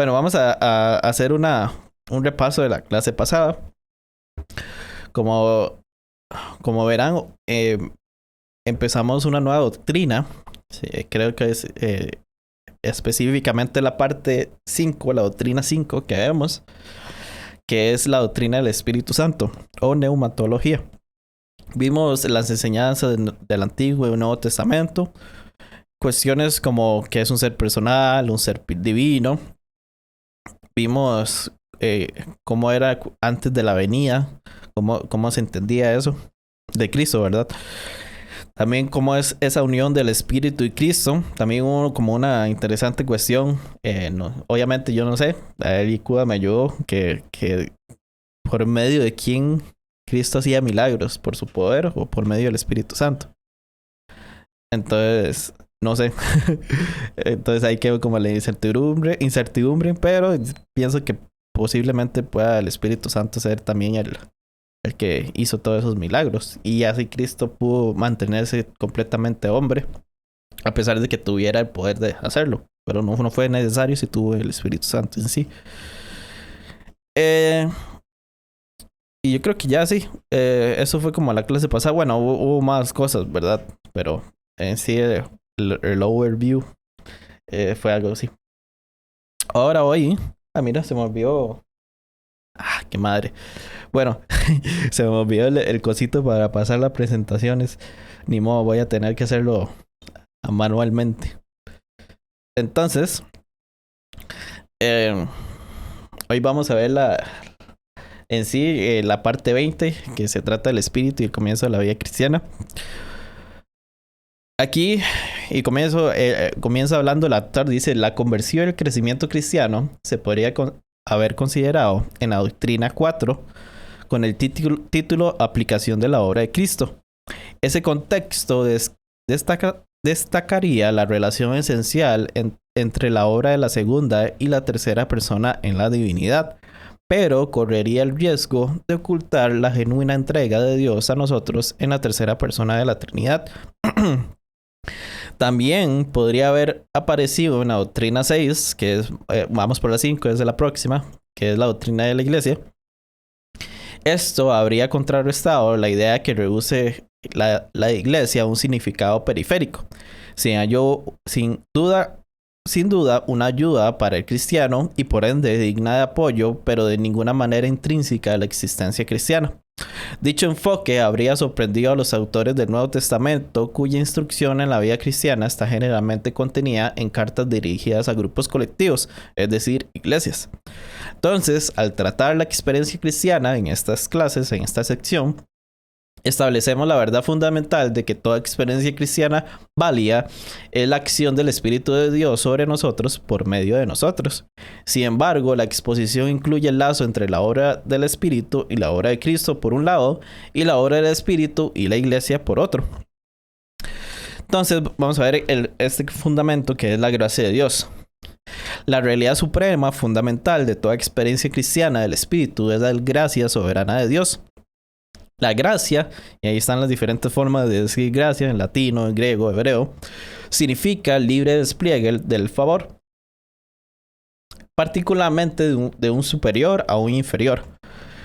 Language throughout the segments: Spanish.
Bueno, vamos a hacer un repaso de la clase pasada. Como, como verán, empezamos una nueva doctrina. Sí, creo que es específicamente la parte 5, la doctrina 5 que vemos, que es la doctrina del Espíritu Santo o neumatología. Vimos las enseñanzas del Antiguo y Nuevo Testamento, cuestiones como qué es un ser personal, un ser divino. Vimos cómo era antes de la venida, cómo se entendía eso de Cristo, ¿verdad? También cómo es esa unión del Espíritu y Cristo. También hubo como una interesante cuestión. Obviamente yo no sé, ahí Cuda me ayudó, que por medio de quién Cristo hacía milagros, por su poder o por medio del Espíritu Santo. Entonces, no sé. Entonces ahí quedó como la incertidumbre, pero pienso que posiblemente pueda el Espíritu Santo ser también el que hizo todos esos milagros. Y así Cristo pudo mantenerse completamente hombre, a pesar de que tuviera el poder de hacerlo. Pero no fue necesario si tuvo el Espíritu Santo en sí. Y yo creo que ya sí. Eso fue como la clase pasada. Bueno, hubo más cosas, ¿verdad? Pero en sí el overview fue algo así. Ahora hoy... Ah, mira, se me olvidó... Ah, qué madre. Bueno, se me olvidó el cosito para pasar las presentaciones. Ni modo, voy a tener que hacerlo manualmente. Entonces, hoy vamos a ver en sí la parte 20, que se trata del espíritu y el comienzo de la vida cristiana. Aquí, y comienza hablando el autor, dice, la conversión y el crecimiento cristiano se podría haber considerado en la doctrina 4 con el título Aplicación de la obra de Cristo. Ese contexto destacaría la relación esencial entre la obra de la segunda y la tercera persona en la divinidad, pero correría el riesgo de ocultar la genuina entrega de Dios a nosotros en la tercera persona de la Trinidad. También podría haber aparecido en la doctrina 6, que es, vamos por la 5, es de la próxima, que es la doctrina de la iglesia. Esto habría contrarrestado la idea que reduce la iglesia a un significado periférico. Sin duda, una ayuda para el cristiano y por ende digna de apoyo, pero de ninguna manera intrínseca a la existencia cristiana. Dicho enfoque habría sorprendido a los autores del Nuevo Testamento, cuya instrucción en la vida cristiana está generalmente contenida en cartas dirigidas a grupos colectivos, es decir, iglesias. Entonces, al tratar la experiencia cristiana en estas clases, en esta sección, establecemos la verdad fundamental de que toda experiencia cristiana válida es la acción del Espíritu de Dios sobre nosotros por medio de nosotros. Sin embargo, la exposición incluye el lazo entre la obra del Espíritu y la obra de Cristo por un lado, y la obra del Espíritu y la Iglesia por otro. Entonces, vamos a ver este fundamento que es la gracia de Dios. La realidad suprema, fundamental de toda experiencia cristiana del Espíritu es la gracia soberana de Dios. La gracia, y ahí están las diferentes formas de decir gracia en latino, en griego, hebreo, significa libre despliegue del favor, particularmente de un superior a un inferior.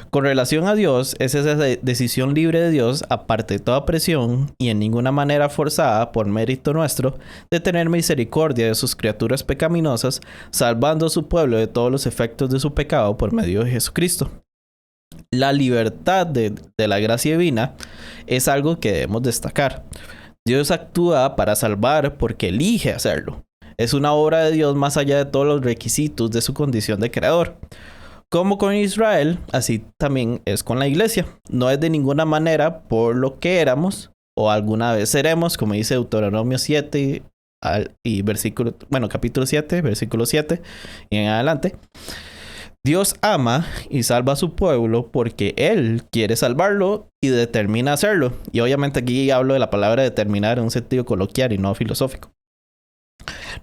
Con relación a Dios, es esa decisión libre de Dios, aparte de toda presión y en ninguna manera forzada por mérito nuestro, de tener misericordia de sus criaturas pecaminosas, salvando a su pueblo de todos los efectos de su pecado por medio de Jesucristo. La libertad de la gracia divina es algo que debemos destacar. Dios actúa para salvar porque elige hacerlo. Es una obra de Dios más allá de todos los requisitos de su condición de creador. Como con Israel, así también es con la iglesia. No es de ninguna manera por lo que éramos o alguna vez seremos, como dice Deuteronomio 7 y capítulo 7, versículo 7 y en adelante. Dios ama y salva a su pueblo porque Él quiere salvarlo y determina hacerlo. Y obviamente aquí hablo de la palabra determinar en un sentido coloquial y no filosófico.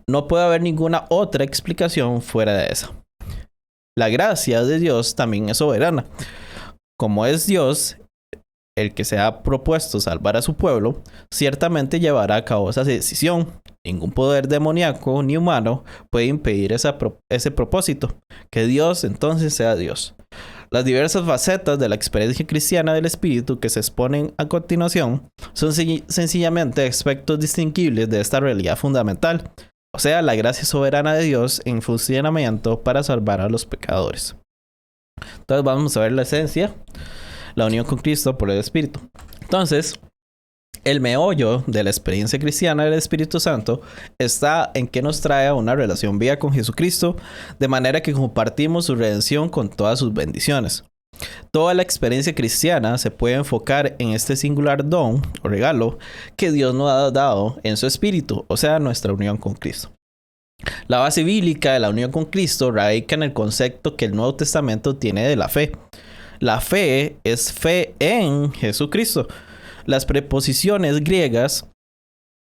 No puede haber ninguna otra explicación fuera de esa. La gracia de Dios también es soberana. Como es Dios el que se ha propuesto salvar a su pueblo, ciertamente llevará a cabo esa decisión. Ningún poder demoníaco ni humano puede impedir ese propósito, que Dios entonces sea Dios. Las diversas facetas de la experiencia cristiana del Espíritu que se exponen a continuación son sencillamente aspectos distinguibles de esta realidad fundamental, o sea, la gracia soberana de Dios en funcionamiento para salvar a los pecadores. Entonces vamos a ver la esencia, la unión con Cristo por el Espíritu. Entonces, el meollo de la experiencia cristiana del Espíritu Santo está en que nos trae a una relación viva con Jesucristo, de manera que compartimos su redención con todas sus bendiciones. Toda la experiencia cristiana se puede enfocar en este singular don o regalo que Dios nos ha dado en su Espíritu, o sea, nuestra unión con Cristo. La base bíblica de la unión con Cristo radica en el concepto que el Nuevo Testamento tiene de la fe. La fe es fe en Jesucristo. Las preposiciones griegas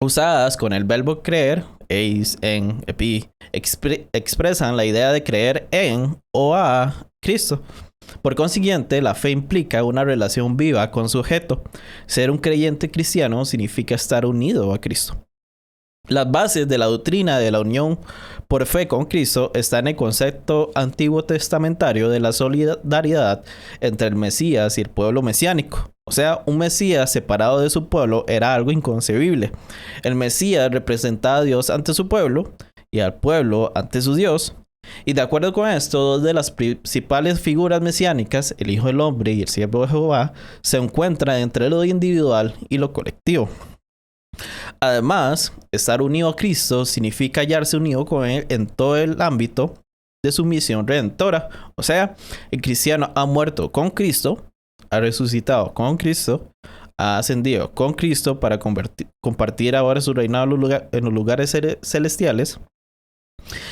usadas con el verbo creer, eis, en, epi, expresan la idea de creer en o a Cristo. Por consiguiente, la fe implica una relación viva con su objeto. Ser un creyente cristiano significa estar unido a Cristo. Las bases de la doctrina de la unión por fe con Cristo están en el concepto antiguo testamentario de la solidaridad entre el Mesías y el pueblo mesiánico. O sea, un Mesías separado de su pueblo era algo inconcebible. El Mesías representaba a Dios ante su pueblo y al pueblo ante su Dios. Y de acuerdo con esto, dos de las principales figuras mesiánicas, el Hijo del Hombre y el Siervo de Jehová, se encuentran entre lo individual y lo colectivo. Además, estar unido a Cristo significa hallarse unido con Él en todo el ámbito de su misión redentora. O sea, el cristiano ha muerto con Cristo, ha resucitado con Cristo, ha ascendido con Cristo para compartir ahora su reinado en los lugares celestiales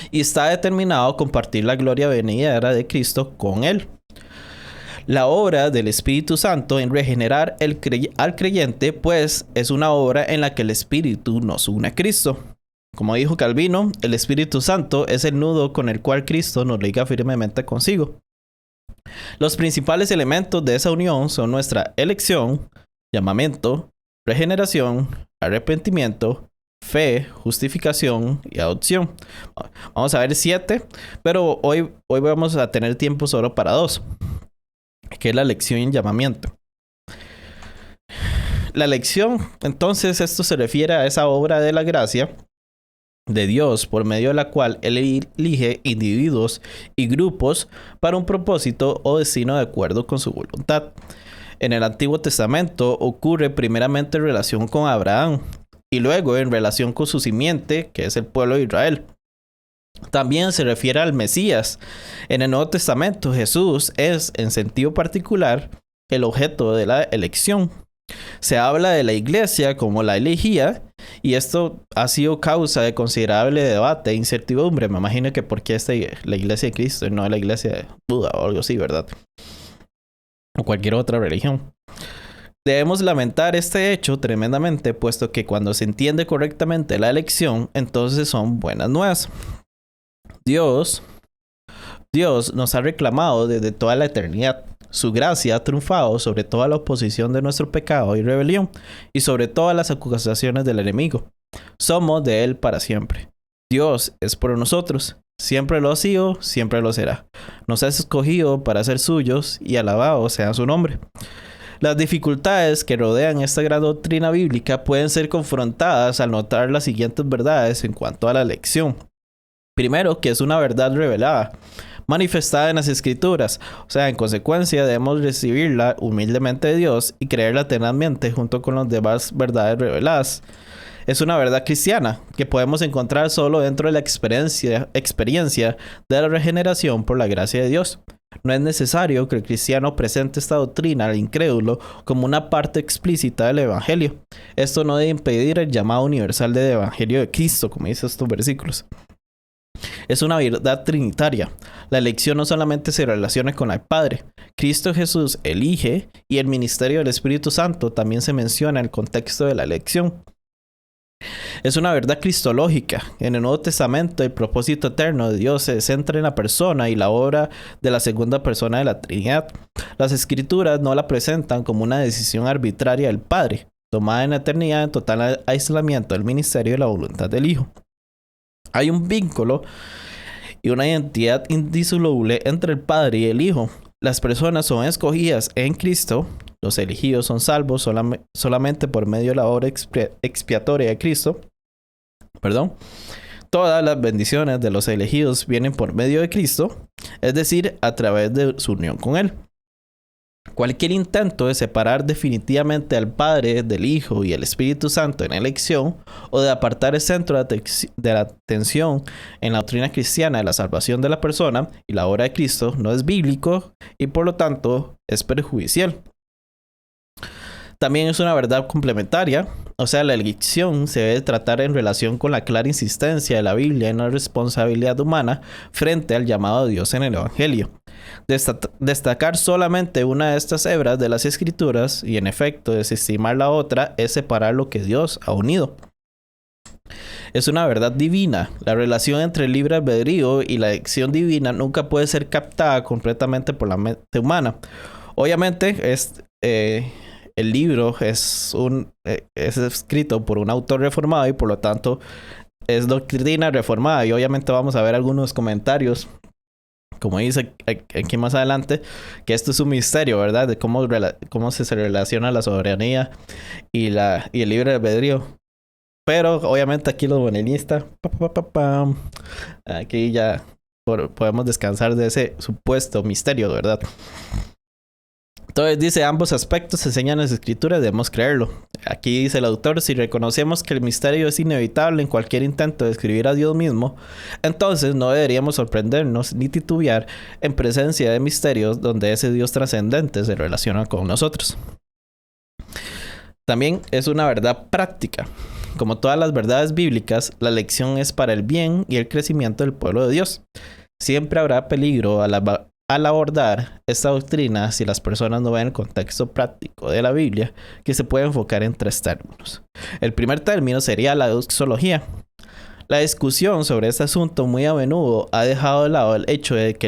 y está determinado a compartir la gloria venidera de Cristo con Él. La obra del Espíritu Santo en regenerar al creyente, pues, es una obra en la que el Espíritu nos une a Cristo. Como dijo Calvino, el Espíritu Santo es el nudo con el cual Cristo nos liga firmemente consigo. Los principales elementos de esa unión son nuestra elección, llamamiento, regeneración, arrepentimiento, fe, justificación y adopción. Vamos a ver 7, pero hoy vamos a tener tiempo solo para 2. Que es la elección y llamamiento. La elección, entonces, esto se refiere a esa obra de la gracia de Dios por medio de la cual Él elige individuos y grupos para un propósito o destino de acuerdo con su voluntad. En el Antiguo Testamento ocurre primeramente en relación con Abraham y luego en relación con su simiente, que es el pueblo de Israel. También se refiere al Mesías. En el Nuevo Testamento, Jesús es, en sentido particular, el objeto de la elección. Se habla de la iglesia como la elegía, y esto ha sido causa de considerable debate e incertidumbre. Me imagino que por qué la iglesia de Cristo y no la iglesia de Buda o algo así, ¿verdad? O cualquier otra religión. Debemos lamentar este hecho tremendamente, puesto que cuando se entiende correctamente la elección, entonces son buenas nuevas. Dios nos ha reclamado desde toda la eternidad. Su gracia ha triunfado sobre toda la oposición de nuestro pecado y rebelión y sobre todas las acusaciones del enemigo. Somos de Él para siempre. Dios es por nosotros. Siempre lo ha sido, siempre lo será. Nos ha escogido para ser suyos y alabado sea su nombre. Las dificultades que rodean esta gran doctrina bíblica pueden ser confrontadas al notar las siguientes verdades en cuanto a la elección. Primero, que es una verdad revelada, manifestada en las Escrituras. O sea, en consecuencia, debemos recibirla humildemente de Dios y creerla tenazmente junto con las demás verdades reveladas. Es una verdad cristiana que podemos encontrar solo dentro de la experiencia de la regeneración por la gracia de Dios. No es necesario que el cristiano presente esta doctrina al incrédulo como una parte explícita del Evangelio. Esto no debe impedir el llamado universal del Evangelio de Cristo, como dicen estos versículos. Es una verdad trinitaria. La elección no solamente se relaciona con el Padre. Cristo Jesús elige y el ministerio del Espíritu Santo también se menciona en el contexto de la elección. Es una verdad cristológica. En el Nuevo Testamento, el propósito eterno de Dios se centra en la persona y la obra de la segunda persona de la Trinidad. Las Escrituras no la presentan como una decisión arbitraria del Padre, tomada en la eternidad en total aislamiento del ministerio y la voluntad del Hijo. Hay un vínculo y una identidad indisoluble entre el Padre y el Hijo. Las personas son escogidas en Cristo, los elegidos son salvos solamente por medio de la obra expiatoria de Cristo. Todas las bendiciones de los elegidos vienen por medio de Cristo, es decir, a través de su unión con Él. Cualquier intento de separar definitivamente al Padre, del Hijo y el Espíritu Santo en elección, o de apartar el centro de la atención en la doctrina cristiana de la salvación de la persona y la obra de Cristo, no es bíblico y por lo tanto es perjudicial. También es una verdad complementaria, o sea, la elección se debe tratar en relación con la clara insistencia de la Biblia en la responsabilidad humana frente al llamado de Dios en el Evangelio. Destacar solamente una de estas hebras de las Escrituras y en efecto desestimar la otra es separar lo que Dios ha unido. Es una verdad divina. La relación entre el libre albedrío y la elección divina nunca puede ser captada completamente por la mente humana. Obviamente, el libro es escrito por un autor reformado y por lo tanto es doctrina reformada. Y obviamente vamos a ver algunos comentarios, como dice aquí más adelante, que esto es un misterio, ¿verdad? De cómo se relaciona la soberanía y el libre albedrío. Pero obviamente aquí los bonelistas, aquí ya podemos descansar de ese supuesto misterio, ¿verdad? Entonces dice, ambos aspectos enseñan las escrituras, debemos creerlo. Aquí dice el autor, si reconocemos que el misterio es inevitable en cualquier intento de describir a Dios mismo, entonces no deberíamos sorprendernos ni titubear en presencia de misterios donde ese Dios trascendente se relaciona con nosotros. También es una verdad práctica. Como todas las verdades bíblicas, la elección es para el bien y el crecimiento del pueblo de Dios. Siempre habrá peligro al abordar esta doctrina si las personas no ven el contexto práctico de la Biblia, que se puede enfocar en 3 términos. El primer término sería la doxología. La discusión sobre este asunto muy a menudo ha dejado de lado el hecho de que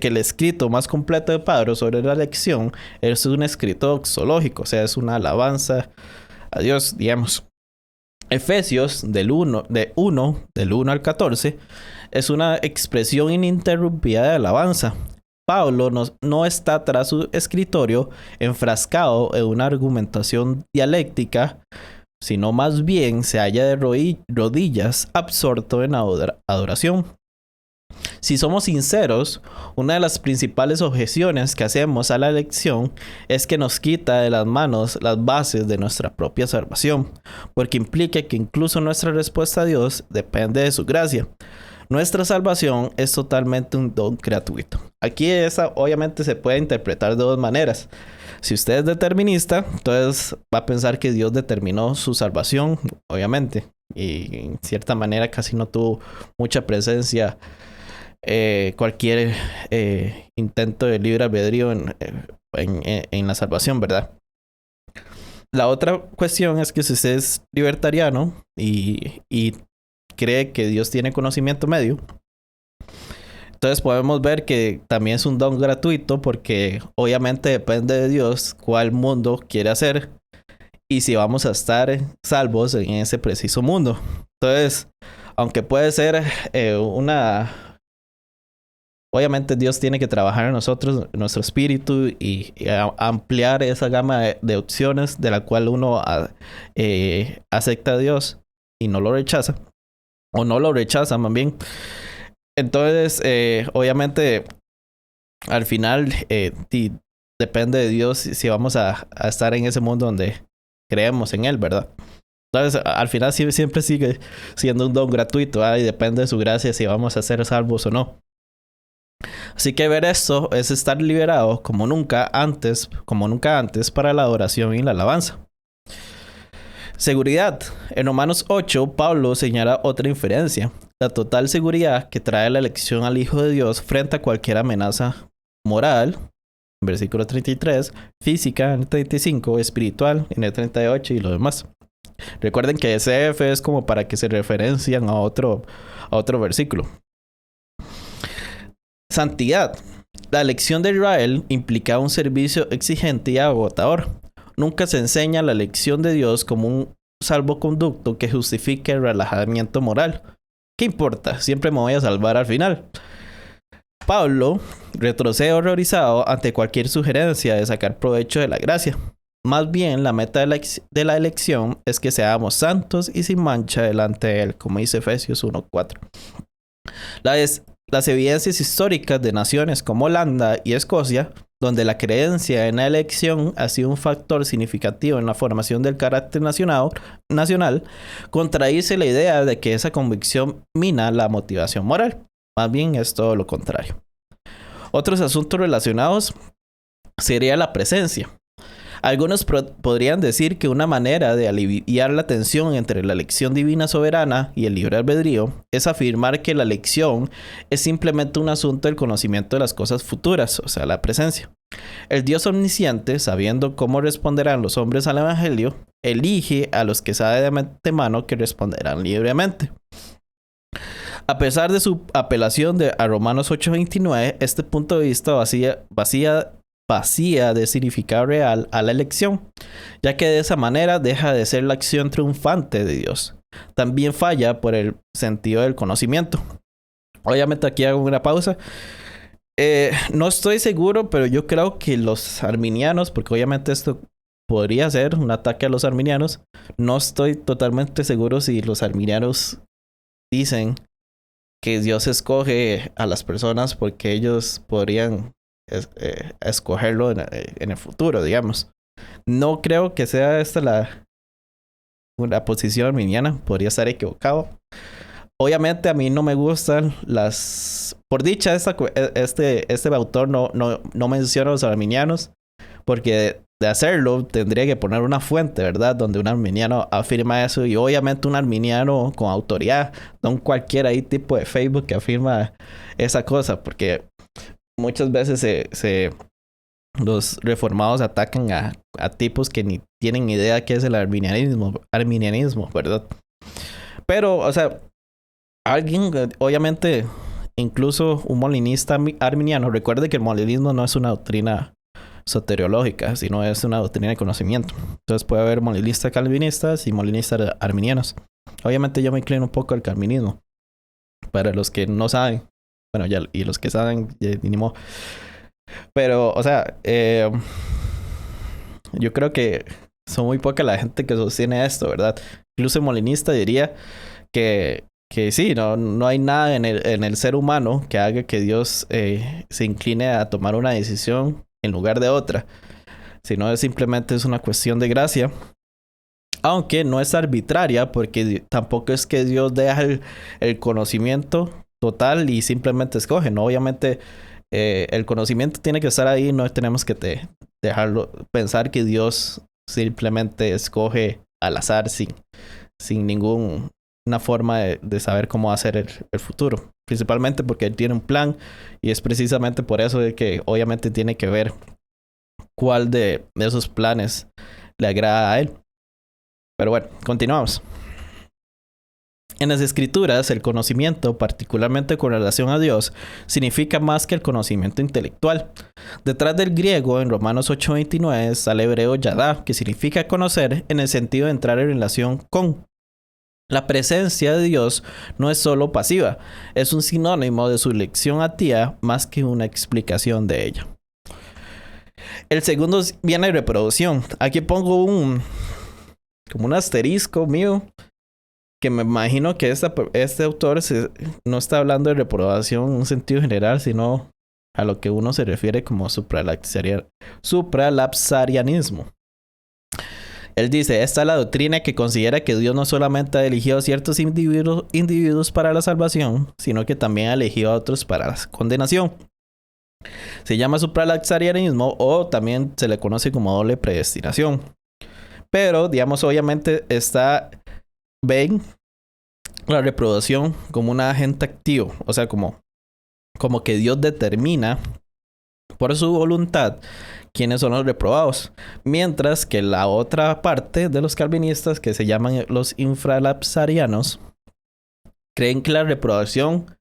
el escrito más completo de Pablo sobre la elección es un escrito doxológico, o sea, es una alabanza a Dios, digamos. Efesios del 1 al 14 es una expresión ininterrumpida de alabanza. Pablo no está tras su escritorio enfrascado en una argumentación dialéctica, sino más bien se halla de rodillas absorto en adoración. Si somos sinceros, una de las principales objeciones que hacemos a la elección es que nos quita de las manos las bases de nuestra propia salvación, porque implica que incluso nuestra respuesta a Dios depende de su gracia. Nuestra salvación es totalmente un don gratuito. Aquí esa obviamente se puede interpretar de 2 maneras. Si usted es determinista, entonces va a pensar que Dios determinó su salvación, obviamente, y en cierta manera casi no tuvo mucha presencia cualquier intento de libre albedrío en la salvación, ¿verdad? La otra cuestión es que si usted es libertariano y cree que Dios tiene conocimiento medio, entonces podemos ver que también es un don gratuito, porque obviamente depende de Dios cuál mundo quiere hacer y si vamos a estar salvos en ese preciso mundo. Entonces, aunque puede ser obviamente Dios tiene que trabajar en nosotros, en nuestro espíritu y ampliar esa gama de opciones de la cual uno acepta a Dios y no lo rechaza, o no lo rechaza más bien. Entonces, obviamente, al final depende de Dios si vamos a estar en ese mundo donde creemos en Él, ¿verdad? Entonces, al final siempre sigue siendo un don gratuito, y depende de su gracia si vamos a ser salvos o no. Así que ver esto es estar liberado como nunca antes para la adoración y la alabanza. Seguridad. En Romanos 8, Pablo señala otra inferencia: la total seguridad que trae la elección al Hijo de Dios frente a cualquier amenaza moral, en versículo 33, física, en el 35, espiritual, en el 38 y lo demás. Recuerden que ese F es como para que se referencian a otro versículo. Santidad. La elección de Israel implicaba un servicio exigente y agotador. nunca se enseña la elección de Dios como un salvoconducto que justifique el relajamiento moral. ¿Qué importa? Siempre me voy a salvar al final. Pablo retrocede horrorizado ante cualquier sugerencia de sacar provecho de la gracia. Más bien, la meta de la elección es que seamos santos y sin mancha delante de Él, como dice Efesios 1:4. Las evidencias históricas de naciones como Holanda y Escocia, donde la creencia en la elección ha sido un factor significativo en la formación del carácter nacional, contradice la idea de que esa convicción mina la motivación moral. Más bien es todo lo contrario. Otros asuntos relacionados sería la presencia. Algunos podrían decir que una manera de aliviar la tensión entre la elección divina soberana y el libre albedrío es afirmar que la elección es simplemente un asunto del conocimiento de las cosas futuras, o sea, la presencia. El Dios omnisciente, sabiendo cómo responderán los hombres al Evangelio, elige a los que sabe de antemano que responderán libremente. A pesar de su apelación a Romanos 8:29, este punto de vista vacía de significado real a la elección, ya que de esa manera deja de ser la acción triunfante de Dios. También falla por el sentido del conocimiento. Obviamente aquí hago una pausa. No estoy seguro, pero yo creo que los arminianos, porque obviamente esto podría ser un ataque a los arminianos, no estoy totalmente seguro si los arminianos dicen que Dios escoge a las personas porque ellos podrían escogerlo en el futuro, digamos. No creo que sea esta una posición arminiana, podría estar equivocado. Obviamente a mí no me gustan por dicha, este autor no menciona a los arminianos, porque de hacerlo tendría que poner una fuente, ¿verdad? Donde un arminiano afirma eso, y obviamente un arminiano con autoridad, no cualquier ahí tipo de Facebook que afirma esa cosa, porque muchas veces los reformados atacan a tipos que ni tienen idea qué es el arminianismo, ¿verdad? Pero, o sea, alguien, obviamente, incluso un molinista arminiano, recuerde que el molinismo no es una doctrina soteriológica, sino es una doctrina de conocimiento. Entonces puede haber molinistas calvinistas y molinistas arminianos. Obviamente yo me inclino un poco al calvinismo. Para los que no saben, bueno, ya, y los que saben, ya, ni modo. Pero, o sea, yo creo que son muy poca la gente que sostiene esto, ¿verdad? Incluso el molinista diría que sí, no hay nada en el ser humano que haga que Dios se incline a tomar una decisión en lugar de otra, sino simplemente es una cuestión de gracia, aunque no es arbitraria, porque tampoco es que Dios deja el conocimiento total y simplemente escoge, ¿no? Obviamente el conocimiento tiene que estar ahí, no tenemos que dejarlo pensar que Dios simplemente escoge al azar sin ninguna forma de saber cómo hacer el futuro, principalmente porque Él tiene un plan, y es precisamente por eso de que obviamente tiene que ver cuál de esos planes le agrada a Él. Pero bueno, continuamos. En las escrituras, el conocimiento, particularmente con relación a Dios, significa más que el conocimiento intelectual. Detrás del griego, en Romanos 8:29, está el hebreo yadá, que significa conocer en el sentido de entrar en relación con. La presencia de Dios no es solo pasiva, es un sinónimo de su elección activa más que una explicación de ella. El segundo viene de reproducción. Aquí pongo como un asterisco mío, que me imagino que este autor no está hablando de reprobación en un sentido general, sino a lo que uno se refiere como supralapsarianismo. Él dice, esta es la doctrina que considera que Dios no solamente ha elegido a ciertos individuos para la salvación, sino que también ha elegido a otros para la condenación. Se llama supralapsarianismo, o también se le conoce como doble predestinación. Pero, digamos, obviamente ven la reprobación como un agente activo, o sea, como que Dios determina por su voluntad quiénes son los reprobados, mientras que la otra parte de los calvinistas, que se llaman los infralapsarianos, creen que la reprobación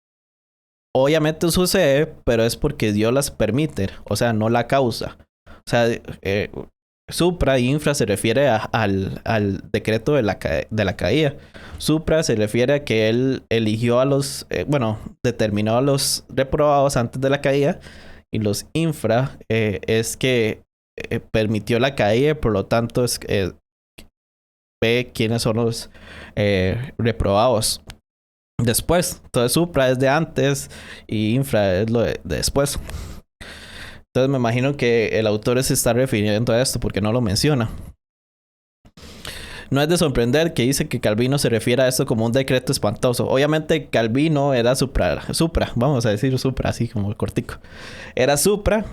obviamente sucede, pero es porque Dios las permite, o sea, no la causa. O sea, Supra y infra se refiere al decreto de la caída. Supra se refiere a que él eligió a los, determinó a los reprobados antes de la caída. Y los infra es que permitió la caída, por lo tanto ve quiénes son los reprobados después. Entonces supra es de antes y infra es lo de después. Entonces me imagino que el autor se está refiriendo a esto porque no lo menciona. No es de sorprender que dice que Calvino se refiere a esto como un decreto espantoso. Obviamente Calvino era supra, vamos a decir supra, así como cortico. Era supra.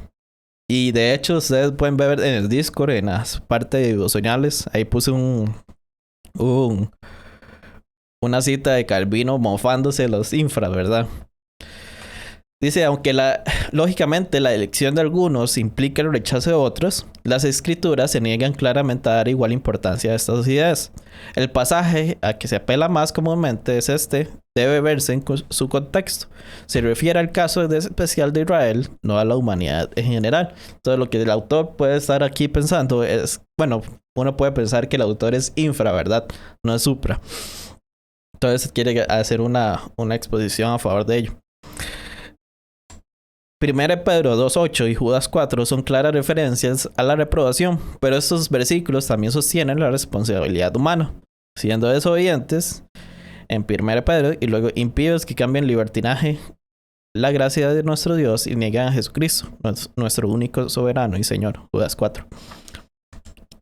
Y de hecho ustedes pueden ver en el Discord, en las partes devocionales, ahí puse una cita de Calvino mofándose los infra, ¿verdad? Dice, aunque lógicamente la elección de algunos implica el rechazo de otros, las escrituras se niegan claramente a dar igual importancia a estas ideas. El pasaje a que se apela más comúnmente es este, debe verse en su contexto. Se refiere al caso especial de Israel, no a la humanidad en general. Entonces lo que el autor puede estar aquí pensando es, bueno, uno puede pensar que el autor es infra, ¿verdad? No es supra. Entonces quiere hacer una exposición a favor de ello. 1 Pedro 2.8 y Judas 4 son claras referencias a la reprobación, pero estos versículos también sostienen la responsabilidad humana, siendo desobedientes en 1 Pedro y luego impíos que cambian libertinaje la gracia de nuestro Dios y niegan a Jesucristo, nuestro único soberano y Señor. Judas 4.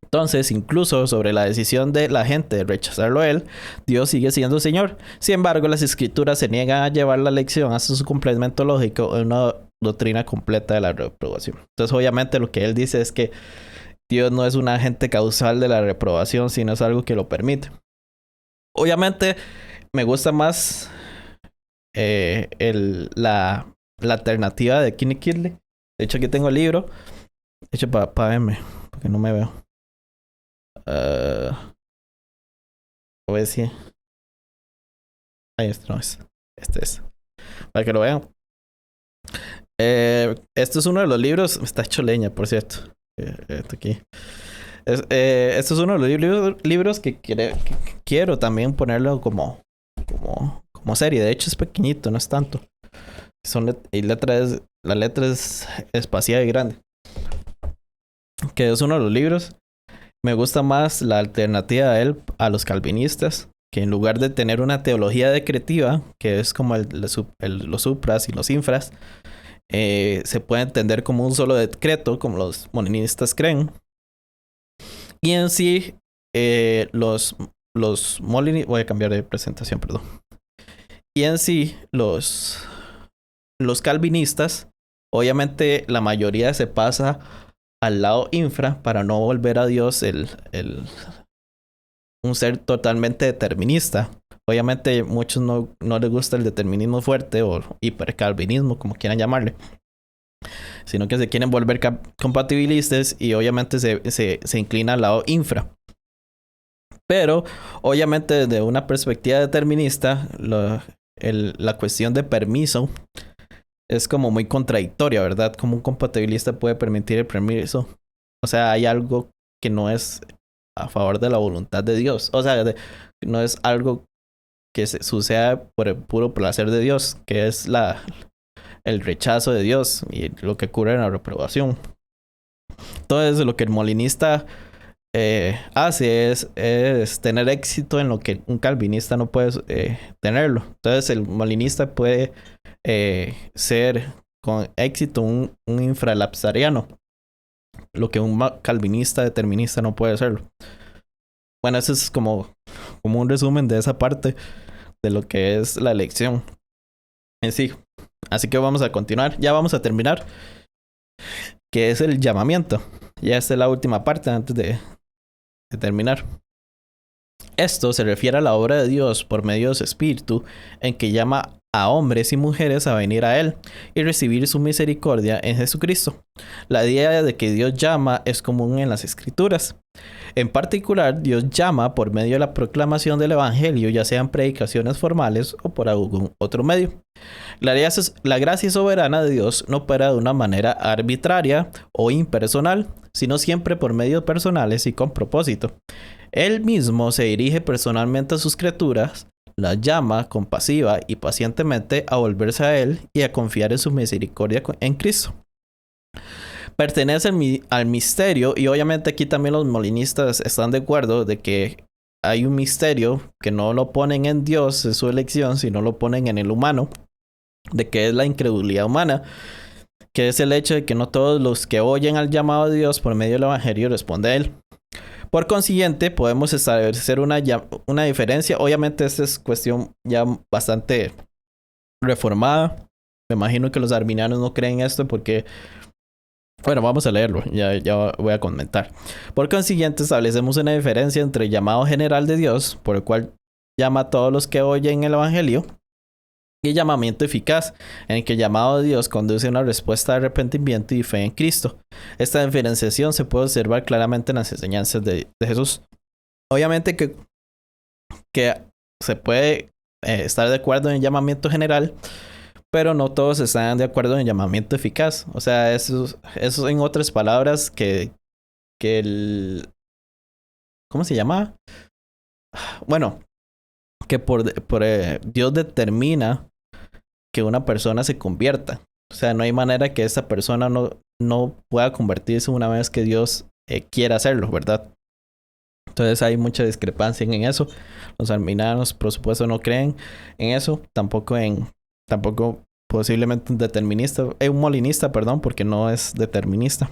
Entonces, incluso sobre la decisión de la gente de rechazarlo a él, Dios sigue siendo Señor. Sin embargo, las escrituras se niegan a llevar la lección hasta su complemento lógico en una doctrina completa de la reprobación. Entonces, obviamente, lo que él dice es que Dios no es un agente causal de la reprobación, sino es algo que lo permite. Obviamente, me gusta más la alternativa de Kenny Kidley. De hecho, aquí tengo el libro. De hecho, para verme, porque no me veo. Voy a decir. Ahí este no es. Este es. Para que lo vean. Esto es uno de los libros. Está hecho leña, por cierto. Esto aquí. Esto es uno de los libros que quiero también ponerlo como serie. De hecho, es pequeñito, no es tanto. La letra es espacial y grande. Que es uno de los libros. Me gusta más la alternativa de él a los calvinistas, que en lugar de tener una teología decretiva, que es como los supras y los infras, se puede entender como un solo decreto, como los molinistas creen. Y en sí, los molinistas... Voy a cambiar de presentación, perdón. Y en sí, los calvinistas, obviamente la mayoría se pasa al lado infra para no volver a Dios un ser totalmente determinista. Obviamente muchos no les gusta el determinismo fuerte o hipercalvinismo, como quieran llamarle, sino que se quieren volver compatibilistas y obviamente se inclina al lado infra. Pero obviamente desde una perspectiva determinista, la cuestión de permiso es como muy contradictoria, ¿verdad? Como un compatibilista puede permitir el permiso. O sea, hay algo que no es a favor de la voluntad de Dios. O sea, no es algo que suceda por el puro placer de Dios, que es el rechazo de Dios y lo que ocurre en la reprobación. Entonces, lo que el molinista hace es tener éxito en lo que un calvinista no puede tenerlo. Entonces, el molinista puede ser con éxito un infralapsariano, lo que un calvinista determinista no puede hacerlo. Bueno, eso es como un resumen de esa parte de lo que es la elección en sí. Así que vamos a continuar. Ya vamos a terminar, que es el llamamiento. Ya esta es la última parte antes de terminar. Esto se refiere a la obra de Dios por medio de su Espíritu, en que llama a hombres y mujeres a venir a Él y recibir su misericordia en Jesucristo. La idea de que Dios llama es común en las Escrituras. En particular, Dios llama por medio de la proclamación del Evangelio, ya sean predicaciones formales o por algún otro medio. La gracia soberana de Dios no opera de una manera arbitraria o impersonal, sino siempre por medios personales y con propósito. Él mismo se dirige personalmente a sus criaturas, las llama compasiva y pacientemente a volverse a Él y a confiar en su misericordia en Cristo. Pertenece al misterio, y obviamente aquí también los molinistas están de acuerdo de que hay un misterio que no lo ponen en Dios, es su elección, sino lo ponen en el humano, de que es la incredulidad humana, que es el hecho de que no todos los que oyen al llamado de Dios por medio del Evangelio responden a Él. Por consiguiente, podemos establecer una diferencia. Obviamente, esta es cuestión ya bastante reformada. Me imagino que los arminianos no creen esto porque... Bueno, vamos a leerlo, ya voy a comentar. Por consiguiente, establecemos una diferencia entre el llamado general de Dios, por el cual llama a todos los que oyen el Evangelio, y el llamamiento eficaz, en el que el llamado de Dios conduce a una respuesta de arrepentimiento y fe en Cristo. Esta diferenciación se puede observar claramente en las enseñanzas de Jesús. Obviamente que se puede estar de acuerdo en el llamamiento general, pero no todos están de acuerdo en el llamamiento eficaz. O sea, eso en otras palabras que el... ¿Cómo se llama? Bueno, que Dios determina que una persona se convierta. O sea, no hay manera que esa persona no pueda convertirse una vez que Dios quiera hacerlo, ¿verdad? Entonces hay mucha discrepancia en eso. Los arminianos, por supuesto, no creen en eso. Tampoco posiblemente un molinista, perdón, porque no es determinista.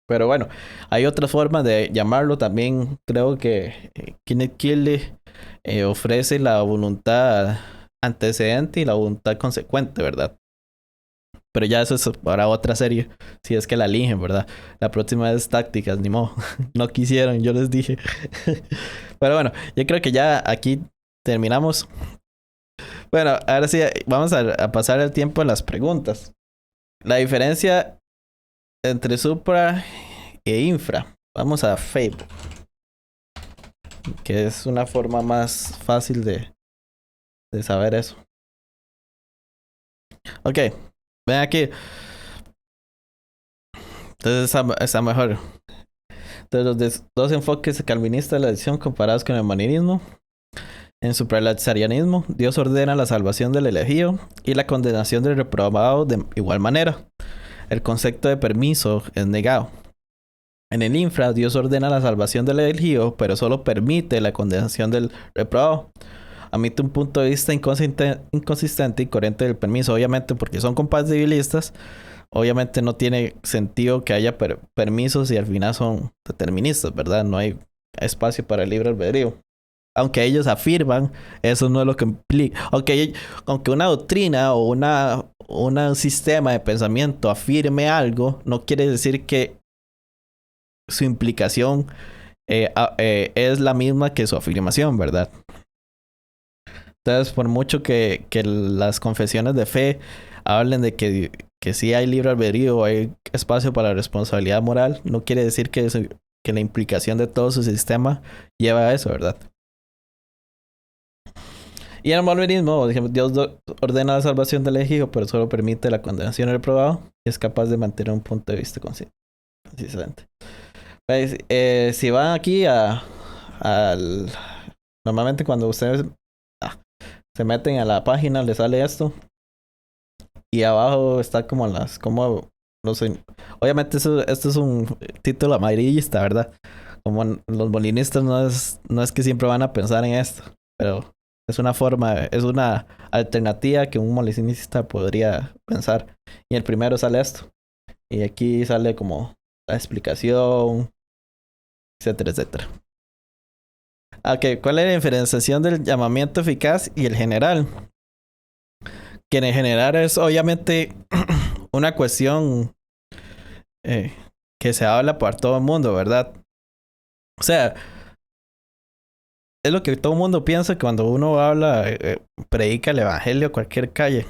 Pero bueno, hay otras formas de llamarlo. También creo que Kenneth Keeley ofrece la voluntad antecedente y la voluntad consecuente, ¿verdad? Pero ya eso es para otra serie, si es que la eligen, ¿verdad? La próxima es tácticas, ni modo. No quisieron, yo les dije. Pero bueno, yo creo que ya aquí terminamos. Bueno, ahora sí, vamos a pasar el tiempo en las preguntas. La diferencia entre supra e infra. Vamos a Facebook, que es una forma más fácil de saber eso. Ok, ven aquí. Entonces está mejor. Entonces, los dos enfoques calvinistas de la edición comparados con el manirismo. En supralapsarianismo, Dios ordena la salvación del elegido y la condenación del reprobado de igual manera. El concepto de permiso es negado. En el infra, Dios ordena la salvación del elegido, pero solo permite la condenación del reprobado. Admite un punto de vista inconsistente y coherente del permiso, obviamente porque son compatibilistas. Obviamente no tiene sentido que haya permisos y al final son deterministas, ¿verdad? No hay espacio para el libre albedrío. Aunque ellos afirman, eso no es lo que implica. Aunque una doctrina o un sistema de pensamiento afirme algo, no quiere decir que su implicación es la misma que su afirmación, ¿verdad? Entonces, por mucho que las confesiones de fe hablen de que sí hay libre albedrío, hay espacio para la responsabilidad moral, no quiere decir que la implicación de todo su sistema lleva a eso, ¿verdad? Y en el malvinismo, Dios ordena la salvación del elegido, pero solo permite la condenación del reprobado y es capaz de mantener un punto de vista consistente. Pues, si van aquí normalmente cuando ustedes se meten a la página, les sale esto. Y abajo está obviamente esto es un título amarillista, ¿verdad? Como los molinistas no es que siempre van a pensar en esto, pero es una alternativa que un molinista podría pensar. Y el primero sale esto. Y aquí sale como la explicación, etcétera, etcétera. Ok, ¿cuál es la diferenciación del llamamiento eficaz y el general? Que en el general es obviamente una cuestión que se habla por todo el mundo, ¿verdad? O sea, es lo que todo el mundo piensa cuando uno habla, predica el evangelio a cualquier calle.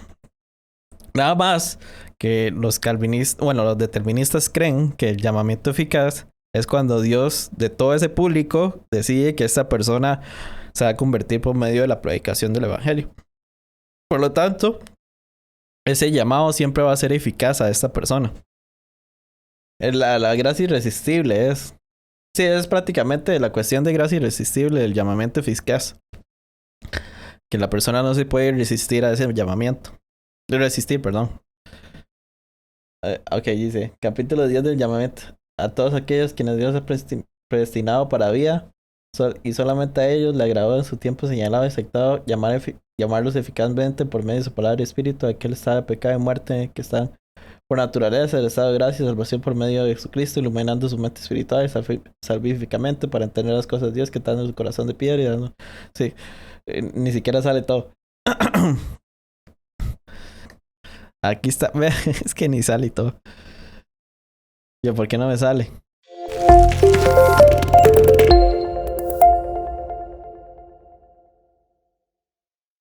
Nada más que los calvinistas, bueno, los deterministas creen que el llamamiento eficaz es cuando Dios de todo ese público decide que esta persona se va a convertir por medio de la predicación del evangelio. Por lo tanto, ese llamado siempre va a ser eficaz a esta persona. La gracia irresistible es... Sí, es prácticamente la cuestión de gracia irresistible del llamamiento eficaz. Que la persona no se puede resistir a ese llamamiento. De resistir, perdón. Ok, dice, capítulo 10 del llamamiento. A todos aquellos quienes Dios ha predestinado para vida, y solamente a ellos le agradó en su tiempo señalado y aceptado llamarlos eficazmente por medio de su palabra y espíritu, aquel estado de pecado y muerte que están por naturaleza, el estado de gracia y salvación por medio de Jesucristo, iluminando su mente espiritual salvíficamente para entender las cosas de Dios que están en su corazón de piedra y dando... Sí, ni siquiera sale todo. Aquí está, es que ni sale y todo. Yo, ¿por qué no me sale?